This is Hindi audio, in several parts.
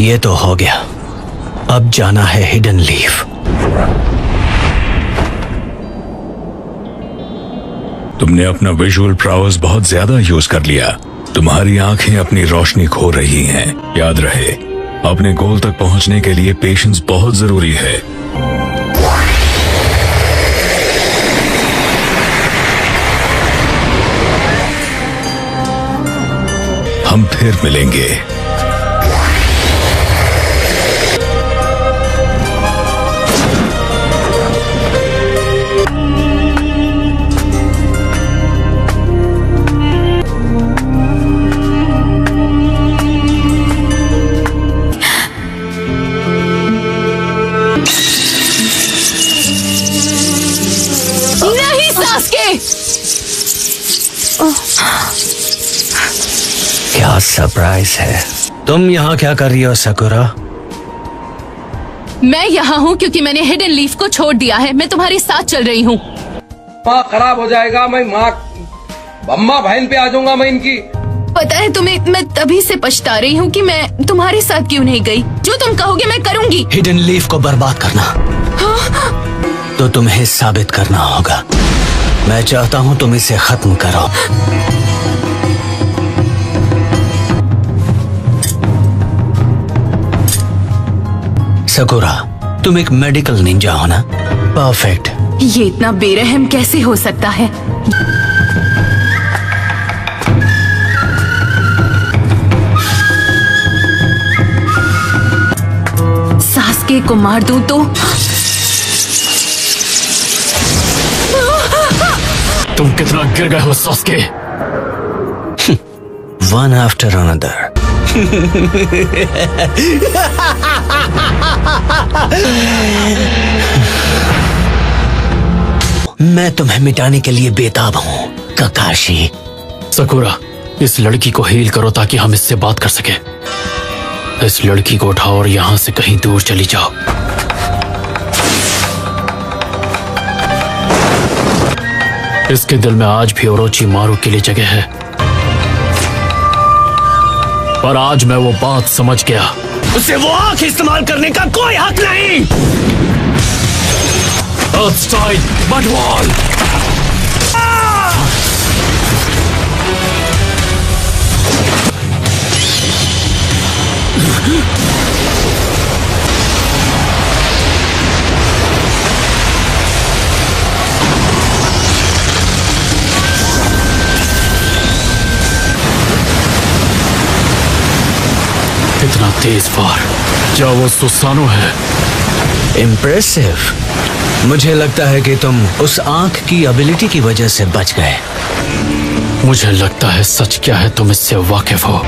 ये तो हो गया, अब जाना है हिडन लीफ। तुमने अपना विजुअल प्राउस बहुत ज्यादा यूज कर लिया। तुम्हारी आंखें अपनी रोशनी खो रही हैं। याद रहे, अपने गोल तक पहुंचने के लिए पेशेंस बहुत जरूरी है। हम फिर मिलेंगे। नहीं सास्के! क्या सरप्राइज है। तुम यहाँ क्या कर रही हो सकुरा? मैं यहाँ हूँ क्योंकि मैंने हिडन लीफ को छोड़ दिया है। मैं तुम्हारे साथ चल रही हूँ। माँ खराब हो जाएगा। मैं माँ अम्मा बहन पे आ जाऊंगा मैं इनकी। पता है तुम्हें, मैं तभी से पछता रही हूँ कि मैं तुम्हारे साथ क्यों नहीं गई। जो तुम कहोगे मैं करूँगी। हिडन लीफ को बर्बाद करना तो तुम्हें साबित करना होगा। मैं चाहता हूँ तुम इसे खत्म करो। सकुरा, तुम एक मेडिकल निंजा हो ना? परफेक्ट। ये इतना बेरहम कैसे हो सकता है? सास्के को मार दूं तो? तुम कितना गिर गए हो सास्के? One after another. मैं तुम्हें मिटाने के लिए बेताब हूँ ककाशी। सकुरा, इस लड़की को हील करो ताकि हम इससे बात कर सके। इस लड़की को उठाओ और यहाँ से कहीं दूर चली जाओ। इसके दिल में आज भी ओरोचिमारू के लिए जगह है, पर आज मैं वो बात समझ गया। उसे वो आंख इस्तेमाल करने का कोई हक नहीं। Earthstone, Mudwall! इतना तेज वार, क्या वो सुसानो है? इम्प्रेसिव। मुझे लगता है कि तुम उस आंख की एबिलिटी की वजह से बच गए। मुझे लगता है सच क्या है तुम इससे वाकिफ हो।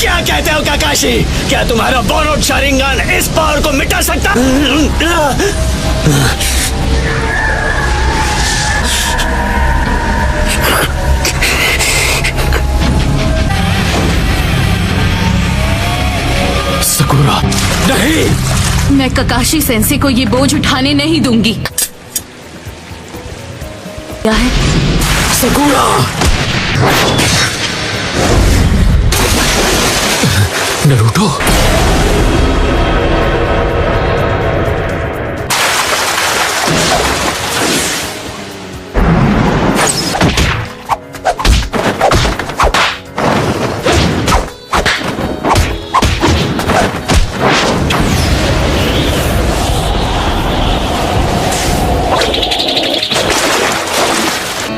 क्या कहते हो काकाशी? क्या तुम्हारा बोरोड शारिंगन इस पावर को मिटा सकता? सकुरा, नहीं। मैं ककाशी सेंसे को ये बोझ उठाने नहीं दूंगी। क्या है? सकुरा! नरूटो,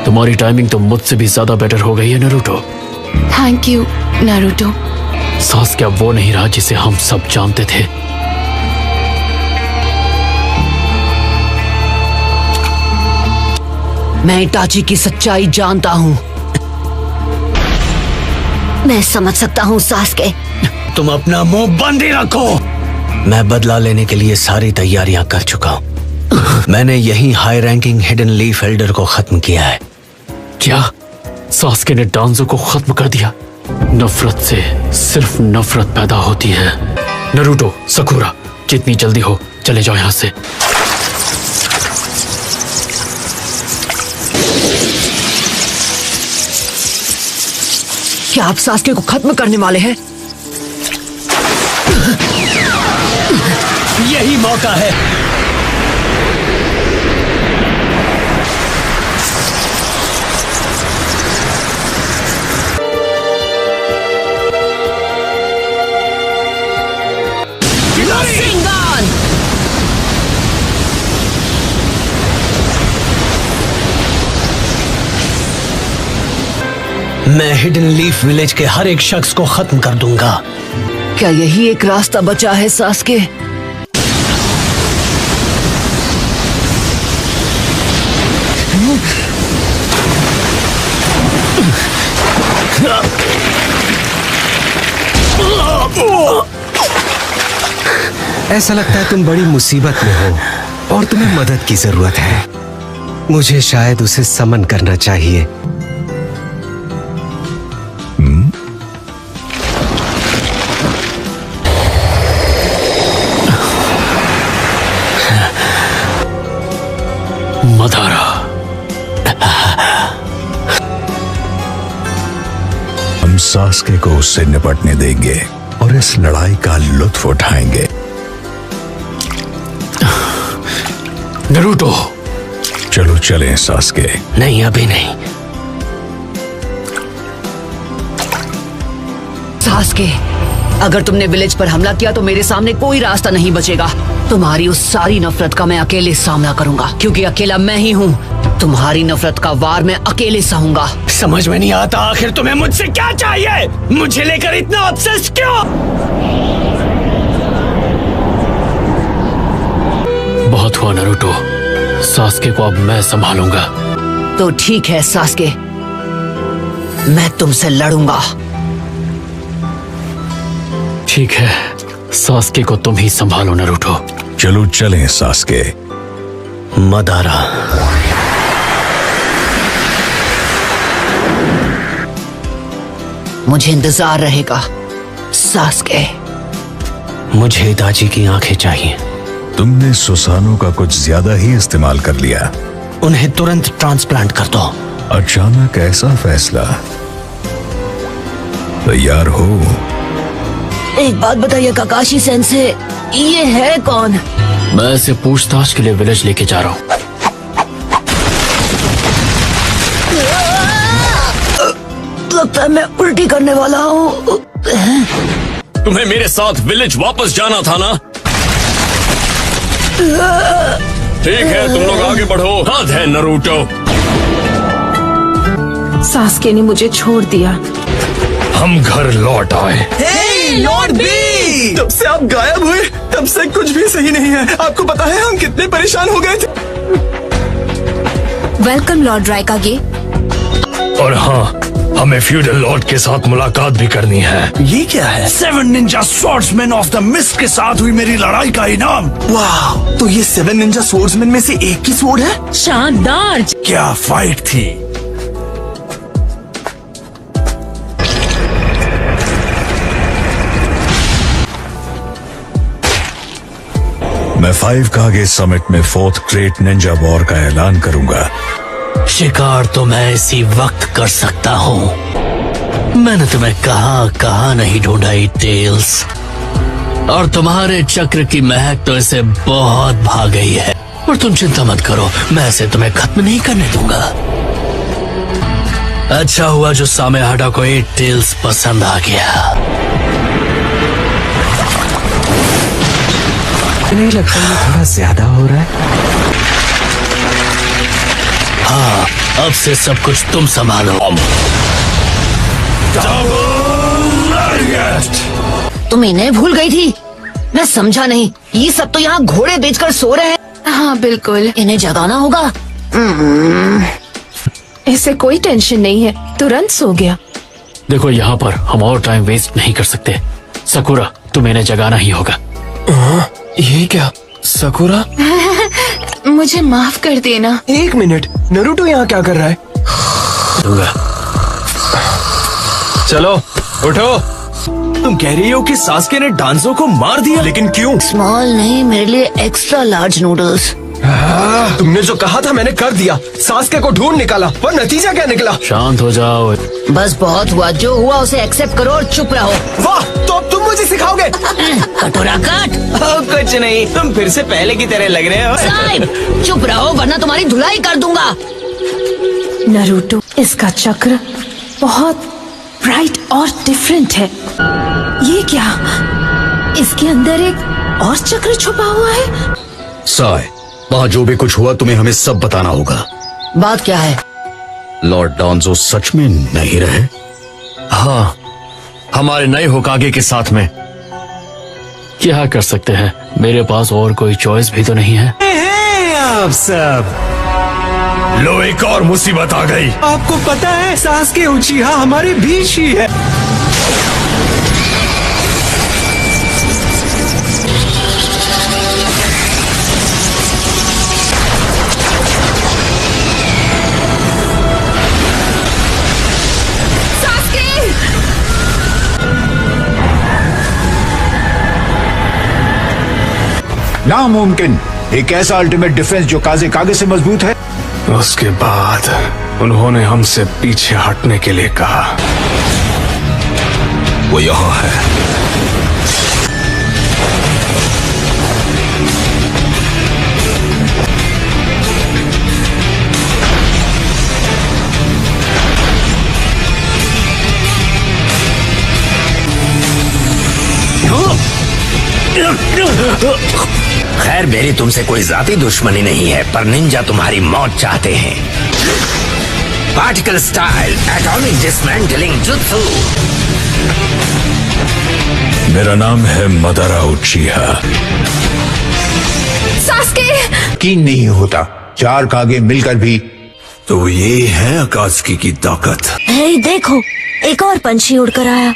तुम्हारी टाइमिंग तो मुझसे भी ज्यादा बेटर हो गई है Naruto. Thank you Naruto. Sasuke अब वो नहीं रहा जिसे हम सब जानते थे। मैं इटाची की सच्चाई जानता हूँ। मैं समझ सकता हूँ सास्के। तुम अपना मुंह बंद ही रखो। मैं बदला लेने के लिए सारी तैयारियां कर चुका हूँ। मैंने यही high ranking hidden leaf Elder को खत्म किया है। क्या सास्के ने डांजो को खत्म कर दिया? नफरत से सिर्फ नफरत पैदा होती है। नरूटो, सकुरा, जितनी जल्दी हो चले जाओ यहाँ से। क्या आप सास्के को खत्म करने वाले हैं? यही मौका है। Rasengan! मैं हिडन लीफ विलेज के हर एक शख्स को खत्म कर दूंगा। क्या यही एक रास्ता बचा है सास्के? ऐसा लगता है तुम बड़ी मुसीबत में हो और तुम्हें मदद की जरूरत है। मुझे शायद उसे समन करना चाहिए। मदारा, हम सास्के को उससे निपटने देंगे और इस लड़ाई का लुत्फ उठाएंगे। नरूटो, चलो चलें सास्के। नहीं, अभी नहीं। सास्के, अगर तुमने विलेज पर हमला किया तो मेरे सामने कोई रास्ता नहीं बचेगा। तुम्हारी उस सारी नफरत का मैं अकेले सामना करूंगा, क्योंकि अकेला मैं ही हूँ। तुम्हारी नफरत का वार मैं अकेले सहूंगा। समझ में नहीं आता आखिर तुम्हें मुझसे क्या चाहिए? मुझे लेकर इतना ऑब्सेस क्यों? बहुत हुआ नरूटो, सास्के को अब मैं संभालूंगा। तो ठीक है सास्के, मैं तुमसे लड़ूंगा। ठीक है, सास्के को तुम ही संभालो नरूटो। चलो चलें सास्के। मदारा, मुझे इंतजार रहेगा सास्के। मुझे दाजी की आंखें चाहिए। तुमने सुसानो का कुछ ज्यादा ही इस्तेमाल कर लिया। उन्हें तुरंत ट्रांसप्लांट कर दो। अचानक ऐसा फैसला? तैयार हो? एक बात बताइए काकाशी सेंसे, ये है कौन? मैं इसे पूछताछ के लिए विलेज लेके जा रहा हूँ। लगता है मैं उल्टी करने वाला हूँ। तुम्हें मेरे साथ विलेज वापस जाना था ना? ठीक है, तुम लोग आगे बढ़ो। हद है नरूटो। सास्के ने मुझे छोड़ दिया। हम घर लौट आए। लॉर्ड बी, तब से आप गायब हुए, तब से कुछ भी सही नहीं है। आपको पता है हम कितने परेशान हो गए थे। वेलकम लॉर्ड रायकागे। और हाँ, हमें फ्यूडल लॉर्ड के साथ मुलाकात भी करनी है। ये क्या है? 7 Ninja swordsman of the mist के साथ हुई मेरी लड़ाई का इनाम। वाह, तो ये 7 निंजा स्वॉर्ड्समैन में से एक की स्वॉर्ड है? शानदार। क्या फाइट थी। मैं 5 कागे समिट में 4th ग्रेट निंजा वॉर का ऐलान करूंगा। शिकार तो मैं इसी वक्त कर सकता हूँ। मैंने तुम्हें कहाँ नहीं ढूंढा टेल्स, और तुम्हारे चक्र की महक तो इसे बहुत भा गई है। और तुम चिंता मत करो, मैं इसे तुम्हें खत्म नहीं करने दूंगा। अच्छा हुआ जो सामेहाडा को टेल्स पसंद आ गया। नहीं लगता ये थोड़ा ज्यादा हो रहा है? हाँ, अब से सब कुछ तुम संभालो। तुम इन्हें भूल गई थी? मैं समझा नहीं। ये सब तो यहाँ घोड़े बेचकर सो रहे हैं। हाँ बिल्कुल, इन्हें जगाना होगा। इसे कोई टेंशन नहीं है, तुरंत सो गया। देखो, यहाँ पर हम और टाइम वेस्ट नहीं कर सकते। सकुरा, तुम्हें इन्हें जगाना ही होगा। ये क्या सकुरा? मुझे माफ कर देना। एक मिनट, नरूटो यहाँ क्या कर रहा है? चलो उठो। तुम कह रही हो कि सास्के ने डांसो को मार दिया, लेकिन क्यों? स्मॉल नहीं, मेरे लिए एक्स्ट्रा लार्ज नूडल्स। तुमने जो कहा था मैंने कर दिया। सास्के को ढूंढ निकाला, पर नतीजा क्या निकला? शांत हो जाओ। बस बहुत हुआ, जो हुआ उसे एक्सेप्ट करो और चुप रहो। वाह, तो अब तुम मुझे सिखाओगे? कटोरा काट। कुछ नहीं, तुम फिर से पहले की तरह लग रहे हो। साहिब चुप रहो वरना तुम्हारी धुलाई कर दूंगा। नरूटो, इसका चक्र बहुत ब्राइट और डिफरेंट है। ये क्या? इसके अंदर एक और चक्र छुपा हुआ है? साय, वहाँ जो भी कुछ हुआ तुम्हें हमें सब बताना होगा। बात क्या है? लॉर्ड डॉन्जो सच में नहीं रहे? हाँ, हमारे नए होकागे के साथ में। क्या कर सकते हैं, मेरे पास और कोई चॉइस भी तो नहीं है। आप सब लो, एक और मुसीबत आ गई। आपको पता है सास्के उचिहा हमारे बीच ही है। नामुमकिन, एक ऐसा अल्टीमेट डिफेंस जो काजे कागे से मजबूत है। उसके बाद उन्होंने हमसे पीछे हटने के लिए कहा। वो यहाँ है। खैर, मेरी तुमसे कोई जाती दुश्मनी नहीं है, पर निंजा तुम्हारी मौत चाहते हैं। Particle style atomic dismantling jutsu. मेरा नाम है मदारा उचिहा। सास्के! यकीन नहीं होता, 4 कागे मिलकर भी। तो ये है अकात्सुकी की ताकत। हे देखो, एक और पंछी उड़कर आया।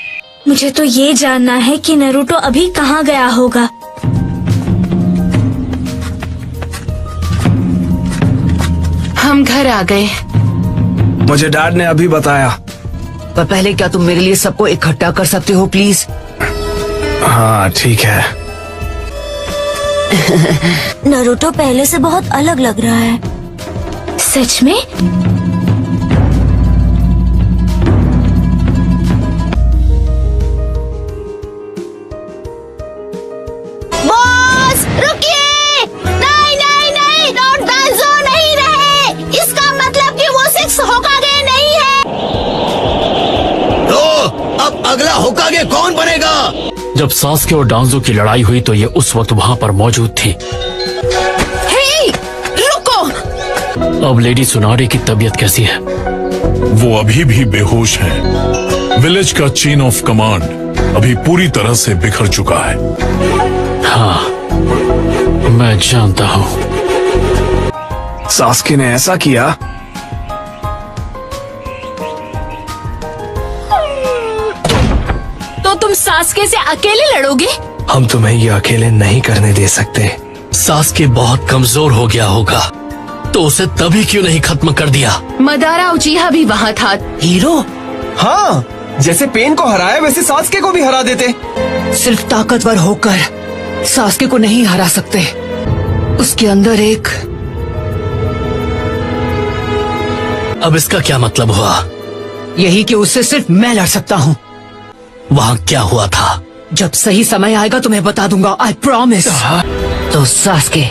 मुझे तो ये जानना है कि नरूटो अभी कहाँ गया होगा। हम घर आ गए। मुझे डैड ने अभी बताया। पर पहले क्या तुम मेरे लिए सबको इकट्ठा कर सकते हो प्लीज? हाँ ठीक है। नरूटो पहले से बहुत अलग लग रहा है। सच में? बॉस रुकिए! नहीं नहीं नहीं, लॉर्ड डांजो नहीं रहे। इसका मतलब कि वो 6 होकागे नहीं है। तो अब अगला होकागे कौन बनेगा? जब सास्के और डांजो की लड़ाई हुई तो ये उस वक्त वहाँ पर मौजूद थी। हे, रुको! अब लेडी सुनारे की तबीयत कैसी है? वो अभी भी बेहोश हैं। विलेज का चेन ऑफ कमांड अभी पूरी तरह से बिखर चुका है। हाँ, मैं जानता हूँ। सास्के ने ऐसा किया। तो तुम सास्के से अकेले लड़ोगे? हम तुम्हें ये अकेले नहीं करने दे सकते। सास्के बहुत कमजोर हो गया होगा, तो उसे तभी क्यों नहीं खत्म कर दिया? मदारा उचिहा भी वहाँ था। हीरो? हाँ, जैसे पेन को हराया वैसे सास्के को भी हरा देते। सिर्फ ताकतवर होकर सास्के को नहीं हरा सकते। उसके अंदर एक। अब इसका क्या मतलब हुआ? यही कि उससे सिर्फ मैं लड़ सकता हूँ। वहाँ क्या हुआ था? जब सही समय आएगा तुम्हें बता दूंगा, आई प्रॉमिस। तो सास्के,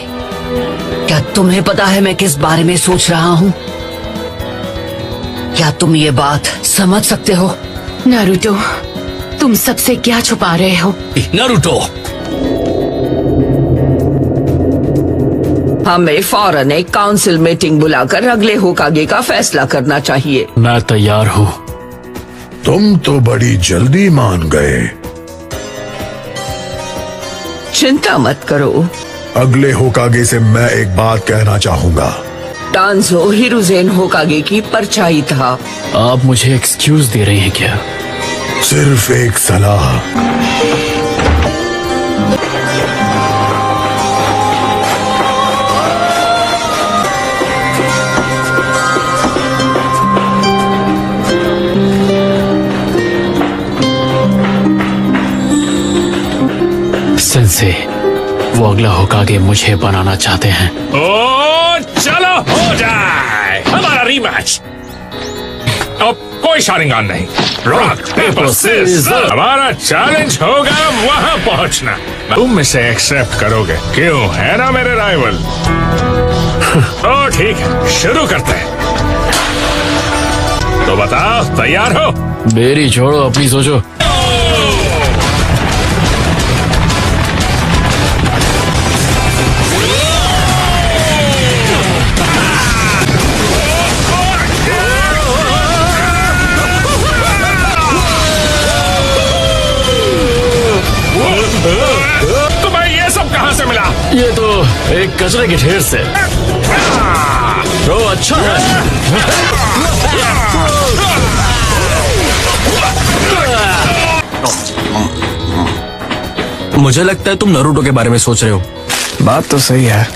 क्या तुम्हें पता है मैं किस बारे में सोच रहा हूँ? क्या तुम ये बात समझ सकते हो? नारुतो, तुम सबसे क्या छुपा रहे हो? नारुतो! हमें फौरन एक काउंसिल मीटिंग बुलाकर अगले होकागे का फैसला करना चाहिए। मैं तैयार हूँ। तुम तो बड़ी जल्दी मान गए। चिंता मत करो। अगले होकागे से मैं एक बात कहना चाहूंगा। डांजो हिरुजेन होकागे की परछाई था। आप मुझे एक्सक्यूज दे रहे हैं क्या? सिर्फ एक सलाह। सेंसे, वो अगला होकागे मुझे बनाना चाहते हैं। ओ चलो हो जाए हमारा रीमैच। अब कोई शारिंगान नहीं, रॉक पेपर सीजर। हमारा चैलेंज होगा वहां पहुंचना। तुम इसे एक्सेप्ट करोगे, क्यों? है ना मेरे राइवल? तो ठीक है, शुरू करते हैं। तो बताओ, तैयार हो? मेरी छोड़ो, अपनी सोचो। तुम्हें ये सब कहां से मिला? ये तो एक कचरे के ढेर से। तो अच्छा है। मुझे लगता है तुम नरूटो के बारे में सोच रहे हो। बात तो सही है।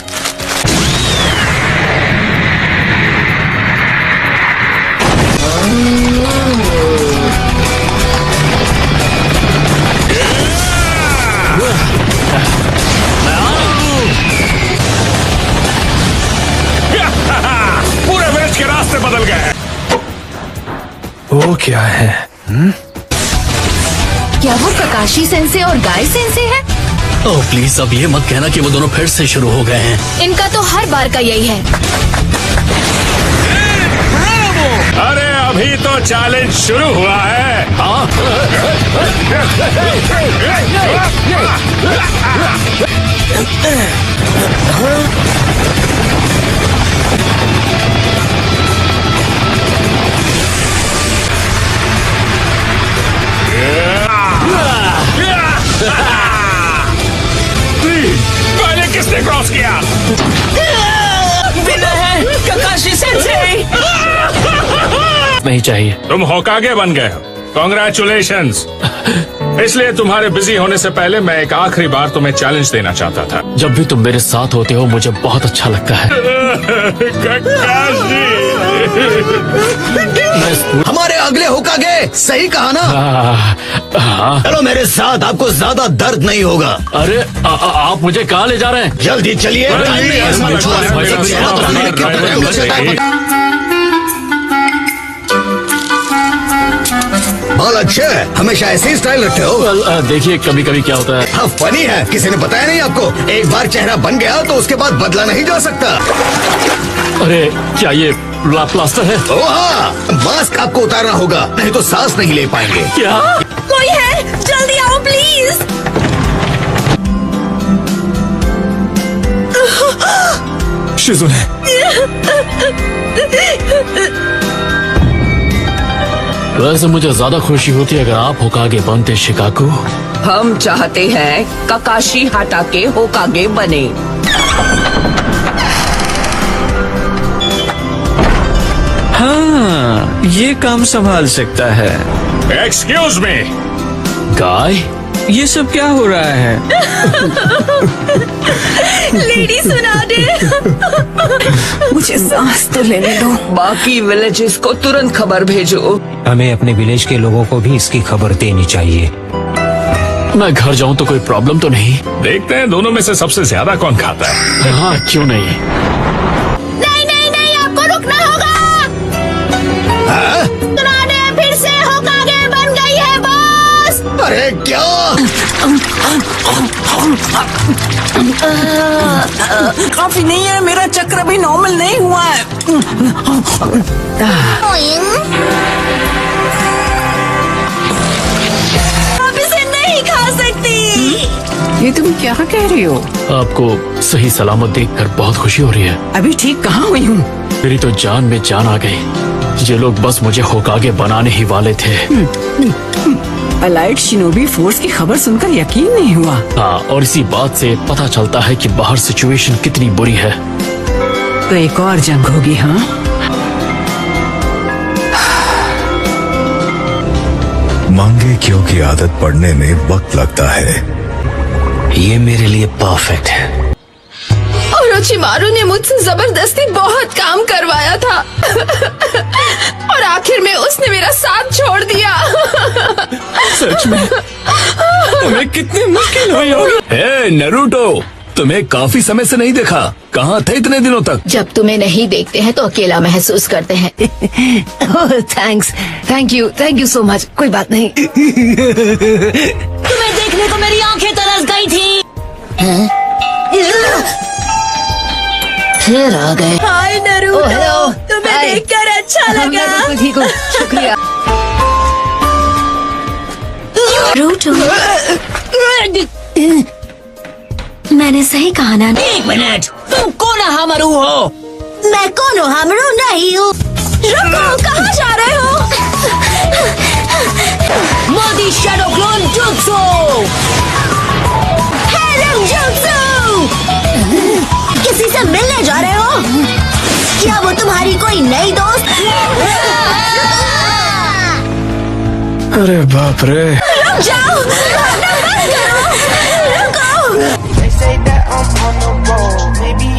पूरे विलेज के रास्ते बदल गए हैं। वो क्या है? क्या वो ककाशी सेंसे और गाय सेंसे है? ओह प्लीज, अब ये मत कहना कि वो दोनों फिर से शुरू हो गए हैं। इनका तो हर बार का यही है। अरे अभी तो चैलेंज शुरू हुआ है। हाँ? पहले किसने क्रॉस किया? ककाशी सेंसे। नहीं चाहिए। तुम होकागे बन गए हो, कॉन्ग्रेचुलेशंस। इसलिए तुम्हारे बिजी होने से पहले मैं एक आखिरी बार तुम्हें चैलेंज देना चाहता था। जब भी तुम मेरे साथ होते हो मुझे बहुत अच्छा लगता है। हमारे अगले होकागे, सही कहा ना? चलो मेरे साथ, आपको ज्यादा दर्द नहीं होगा। अरे आप मुझे कहाँ ले जा रहे हैं? जल्दी चलिए। बहुत अच्छे है, हमेशा ऐसे ही स्टाइल रखते हो। देखिए कभी कभी क्या होता है। हाँ फनी है, किसी ने बताया नहीं आपको? एक बार चेहरा बन गया तो उसके बाद बदला नहीं जा सकता। अरे क्या ये प्लास्टर है? ओ हाँ, मास्क आपको उतारना होगा, नहीं तो सांस नहीं ले पाएंगे। क्या? कोई है? जल्दी आओ प्लीज। शिजुने, वैसे मुझे ज्यादा खुशी होती अगर आप होकागे बनते शिकाकू। हम चाहते हैं ककाशी हाटाके होकागे बने। हाँ, ये काम संभाल सकता है। एक्सक्यूज मी, गाय, ये सब क्या हो रहा है? लेडी सुना दे। मुझे सांस तो लेने दो। बाकी विलेजेस को तुरंत खबर भेजो। हमें अपने विलेज के लोगों को भी इसकी खबर देनी चाहिए। मैं घर जाऊं तो कोई प्रॉब्लम तो नहीं? देखते हैं दोनों में से सबसे ज्यादा कौन खाता है। हाँ क्यों नहीं। नहीं नहीं नहीं, आपको रुकना होगा। सुनाने फिर से होकागे बन गई है बॉस। अरे क्या? काफी नहीं है, मेरा चक्र अभी नॉर्मल नहीं हुआ है। आप इसे नहीं खा सकती। ये तुम क्या कह रही हो? आपको सही सलामत देखकर बहुत खुशी हो रही है। अभी ठीक कहाँ हुई हूँ? मेरी तो जान में जान आ गई। ये लोग बस मुझे होकागे बनाने ही वाले थे। अलाइट शिनोबी फोर्स की खबर सुनकर यकीन नहीं हुआ। हाँ, और इसी बात से पता चलता है कि बाहर सिचुएशन कितनी बुरी है। तो एक और जंग होगी। हाँ, मांगे क्यों की आदत पड़ने में वक्त लगता है। ये मेरे लिए परफेक्ट है। ओरोचिमारू ने मुझसे जबरदस्ती बहुत काम करवाया था और आखिर में उसने मेरा साथ छोड़ दिया। सच में तुम्हें कितनी मुश्किल हुई होगी। हे नरूटो, तुम्हें काफी समय से नहीं देखा। कहाँ थे इतने दिनों तक? जब तुम्हें नहीं देखते हैं तो अकेला महसूस करते हैं। Thanks, thank you so much. कोई बात नहीं। तुम्हें देखने को मेरी आंखें तरस गई थी। फिर आ गए। हाय नरूटो, तुम्हें देखकर अच्छा लगा। बिल्कुल ठीक हूँ, शुक्रिया। नरूटो, मैंने सही कहा ना? एक मिनट, तुम कोनोहामारू हो? मैं कोनोहामारू नहीं हूँ। रुको, कहाँ जा रहे हो? Modi shadow clone jutsu. Harem jutsu. किसी से मिलने जा रहे हो? क्या वो तुम्हारी कोई नई दोस्त? अरे बाप रे। रुक जाओ, भागना बंद करो। रुको। They say that I'm on the roll. Maybe